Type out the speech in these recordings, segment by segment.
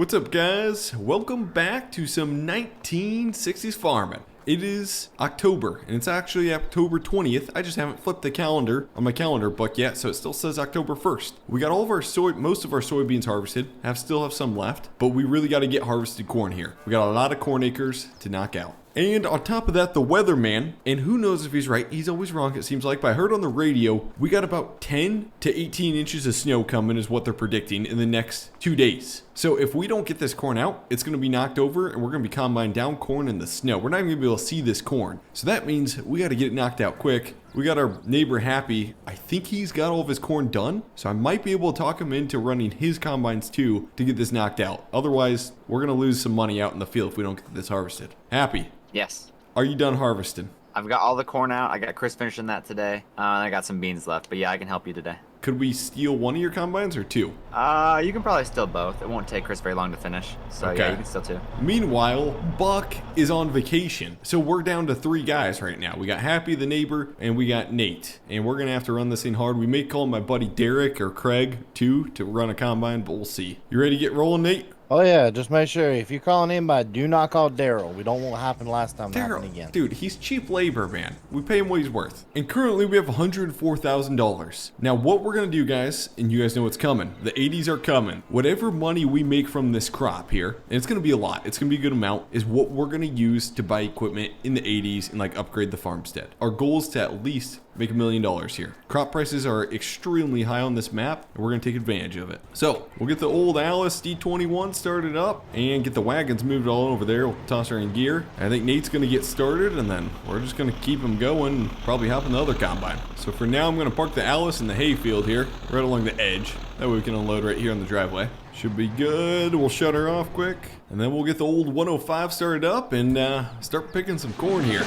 What's up, guys? Welcome back to some 1960s farming. It is October, and it's actually October 20th. I just haven't flipped the calendar on my calendar book yet, so it still says October 1st. We got all of our most of our soybeans harvested. Still have some left, but we really got to get harvested corn here. We got a lot of corn acres to knock out. And on top of that, the weatherman, and who knows if he's right, he's always wrong it seems like, but I heard on the radio, we got about 10 to 18 inches of snow coming is what they're predicting in the next 2 days. So if we don't get this corn out, it's going to be knocked over and we're going to be combining down corn in the snow. We're not even going to be able to see this corn. So that means we got to get it knocked out quick. We got our neighbor Happy. I think he's got all of his corn done. So I might be able to talk him into running his combines too to get this knocked out. Otherwise, we're going to lose some money out in the field if we don't get this harvested. Happy. Yes. Are you done harvesting? I've got all the corn out. I got Chris finishing that today. I got some beans left, but yeah, I can help you today. Could we steal one of your combines or two? You can probably steal both. It won't take Chris very long to finish. So Okay. yeah, you can steal two. Meanwhile, Buck is on vacation. So we're down to 3 guys right now. We got Happy, the neighbor, and we got Nate. And we're going to have to run this thing hard. We may call my buddy Derek or Craig too to run a combine, but we'll see. You ready to get rolling, Nate? Oh yeah, just make sure if you're calling anybody, do not call Daryl. We don't want what happened last time happen again. Dude, he's cheap labor, man. We pay him what he's worth. And currently we have $104,000. Now what we're gonna do, guys, and you guys know what's coming. The 80s are coming. Whatever money we make from this crop here, and it's gonna be a lot, it's gonna be a good amount, is what we're gonna use to buy equipment in the 80s and like upgrade the farmstead. Our goal is to at least make $1 million here. Crop prices are extremely high on this map, and we're gonna take advantage of it. So we'll get the old Alice D21 started up and get the wagons moved all over there. We'll toss her in gear. I think Nate's gonna get started, and then we're just gonna keep him going and probably hop in the other combine. So for now, I'm gonna park the Alice in the hayfield here, right along the edge. That way we can unload right here on the driveway. Should be good. We'll shut her off quick, and then we'll get the old 105 started up and start picking some corn here.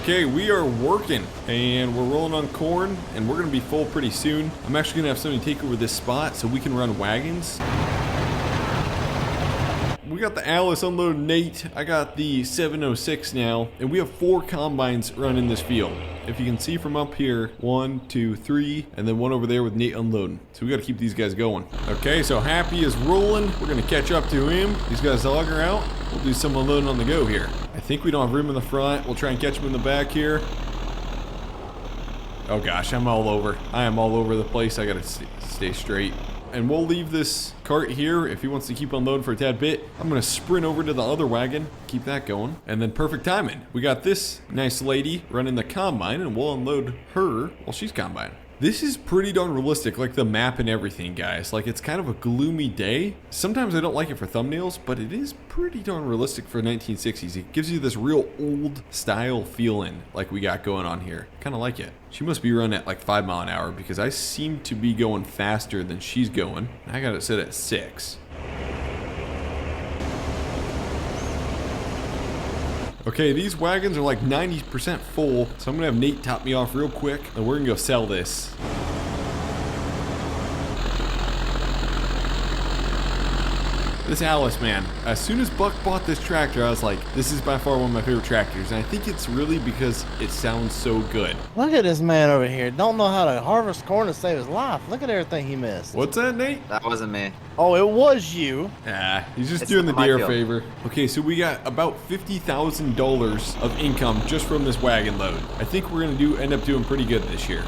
Okay, we are working and we're rolling on corn and we're gonna be full pretty soon. I'm actually gonna have somebody take over this spot so we can run wagons. We got the Alice unloading Nate. I got the 706 now, and we have 4 combines running this field. If you can see from up here, 1, 2, 3, and then one over there with Nate unloading. So we got to keep these guys going. Okay, so Happy is rolling. We're gonna catch up to him. He's got his auger out. We'll do some unloading on the go here. I think we don't have room in the front. We'll try and catch him in the back here. Oh gosh, I'm all over. I am all over the place. I gotta stay straight. And we'll leave this cart here if he wants to keep unloading for a tad bit. I'm gonna sprint over to the other wagon, keep that going, and then perfect timing. We got this nice lady running the combine, and we'll unload her while she's combining. This is pretty darn realistic, like the map and everything, guys. Like, it's kind of a gloomy day. Sometimes I don't like it for thumbnails, but it is pretty darn realistic for 1960s. It gives you this real old style feeling like we got going on here. Kind of like it. She must be running at like 5 miles an hour because I seem to be going faster than she's going. I got it set at 6. Okay, these wagons are like 90% full, so I'm gonna have Nate top me off real quick, and we're gonna go sell this. This Alice, man, as soon as Buck bought this tractor, I was like, this is by far one of my favorite tractors, and I think it's really because it sounds so good. Look at this man over here. Don't know how to harvest corn to save his life. Look at everything he missed. What's that, Nate? That wasn't me. Oh, it was you. He's just It's doing the my deer a field. favor. Okay, so we got about $50,000 of income just from this wagon load. I think we're gonna end up doing pretty good this year.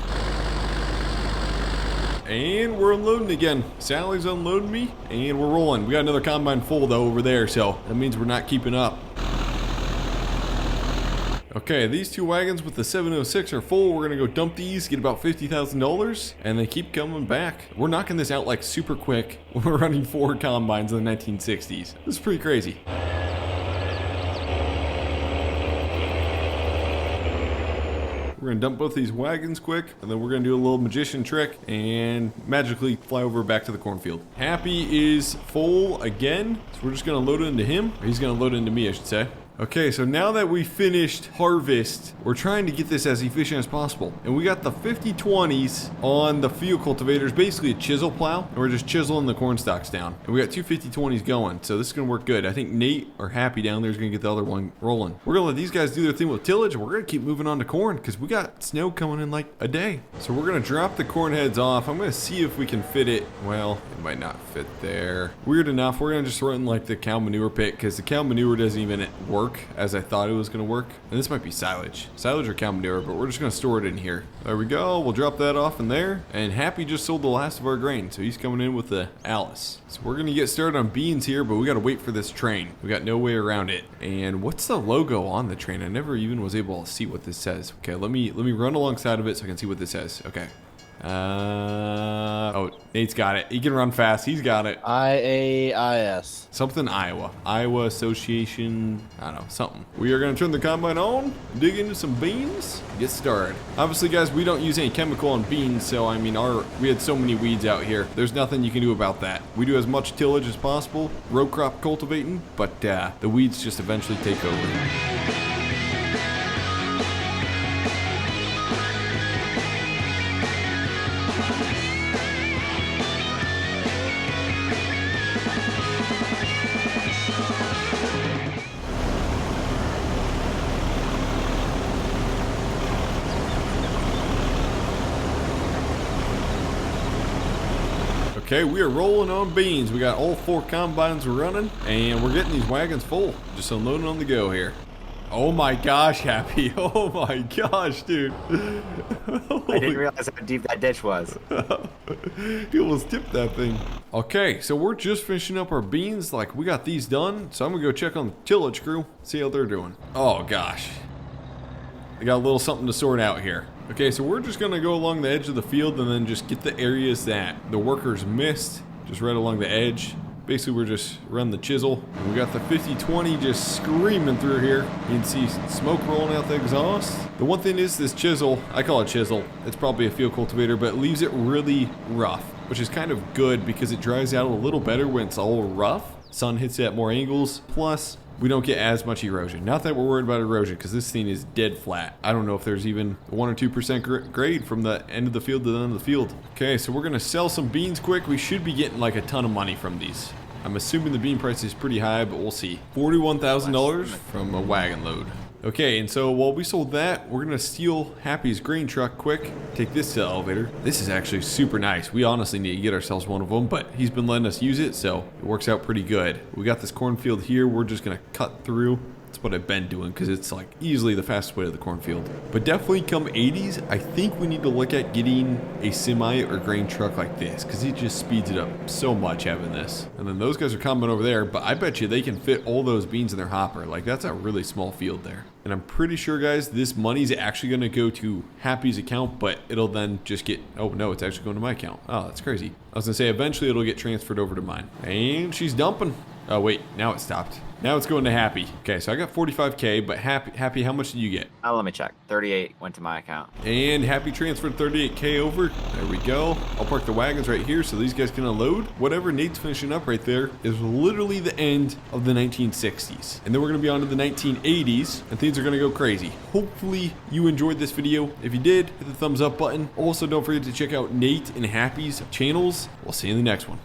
And we're unloading again. Sally's unloading me, and we're rolling. We got another combine full though over there, so that means we're not keeping up. Okay, these 2 wagons with the 706 are full. We're gonna go dump these, get about $50,000, and they keep coming back. We're knocking this out like super quick when we're running 4 combines in the 1960s. This is pretty crazy. We're gonna dump both these wagons quick, and then we're gonna do a little magician trick and magically fly over back to the cornfield. Happy is full again, so we're just gonna load it into him. Or he's gonna load it into me, I should say. Okay, so now that we finished harvest, we're trying to get this as efficient as possible. And we got the 50-20s on the field cultivators, basically a chisel plow, and we're just chiseling the corn stalks down. And we got two 50-20s going, so this is gonna work good. I think Nate or Happy down there is gonna get the other one rolling. We're gonna let these guys do their thing with tillage, and we're gonna keep moving on to corn, because we got snow coming in like a day. So we're gonna drop the corn heads off. I'm gonna see if we can fit it. Well, it might not fit there. Weird enough, we're gonna just run like the cow manure pit, because the cow manure doesn't even work as I thought it was gonna work. And this might be silage or cow manure, but we're just gonna store it in here. There we go. We'll drop that off in there. And Happy just sold the last of our grain, so he's coming in with the Alice. So we're gonna get started on beans here, but we gotta wait for this train. We got no way around it. And what's the logo on the train? I never even was able to see what this says. Okay, let me run alongside of it so I can see what this says. Okay. Oh, Nate's got it. He can run fast. He's got it. IAIS. Something Iowa. Iowa Association. I don't know. Something. We are going to turn the combine on, dig into some beans, get started. Obviously, guys, we don't use any chemical on beans, so I mean, we had so many weeds out here. There's nothing you can do about that. We do as much tillage as possible, row crop cultivating, but the weeds just eventually take over. Okay, we are rolling on beans. We got all 4 combines running, and we're getting these wagons full. Just unloading on the go here. Oh my gosh, Happy. Oh my gosh, dude. I didn't realize how deep that ditch was. He almost tipped that thing. Okay, so we're just finishing up our beans. Like, we got these done, so I'm gonna go check on the tillage crew, see how they're doing. Oh gosh. They got a little something to sort out here. Okay, so we're just gonna go along the edge of the field and then just get the areas that the workers missed, just right along the edge. Basically, we're just running the chisel. And we got the 50-20 just screaming through here. You can see smoke rolling out the exhaust. The one thing is this chisel, I call it chisel. It's probably a field cultivator, but it leaves it really rough, which is kind of good because it dries out a little better when it's all rough. Sun hits it at more angles. Plus, we don't get as much erosion. Not that we're worried about erosion, because this thing is dead flat. I don't know if there's even 1 or 2% grade from the end of the field to the end of the field. Okay, so we're gonna sell some beans quick. We should be getting like a ton of money from these. I'm assuming the bean price is pretty high, but we'll see. $41,000 from a wagon load. Okay, and so while we sold that, we're gonna steal Happy's grain truck quick, take this to the elevator. This is actually super nice. We honestly need to get ourselves one of them, but he's been letting us use it, so it works out pretty good. We got this cornfield here. We're just gonna cut through. That's what I've been doing, because it's like easily the fastest way to the cornfield. But definitely come 80s, I think we need to look at getting a semi or grain truck like this, because it just speeds it up so much having this. And then those guys are coming over there, but I bet you they can fit all those beans in their hopper. Like, that's a really small field there. And I'm pretty sure, guys, this money's actually going to go to Happy's account, but it'll then just get... Oh, no, it's actually going to my account. Oh, that's crazy. I was going to say, eventually it'll get transferred over to mine. And she's dumping. Oh, wait. Now it stopped. Now it's going to Happy. Okay, so I got 45K, but Happy, how much did you get? Let me check. 38 went to my account. And Happy transferred 38K over. There we go. I'll park the wagons right here so these guys can unload. Whatever Nate's finishing up right there is literally the end of the 1960s. And then we're going to be on to the 1980s, and things are going to go crazy. Hopefully you enjoyed this video. If you did, hit the thumbs up button. Also, don't forget to check out Nate and Happy's channels. We'll see you in the next one.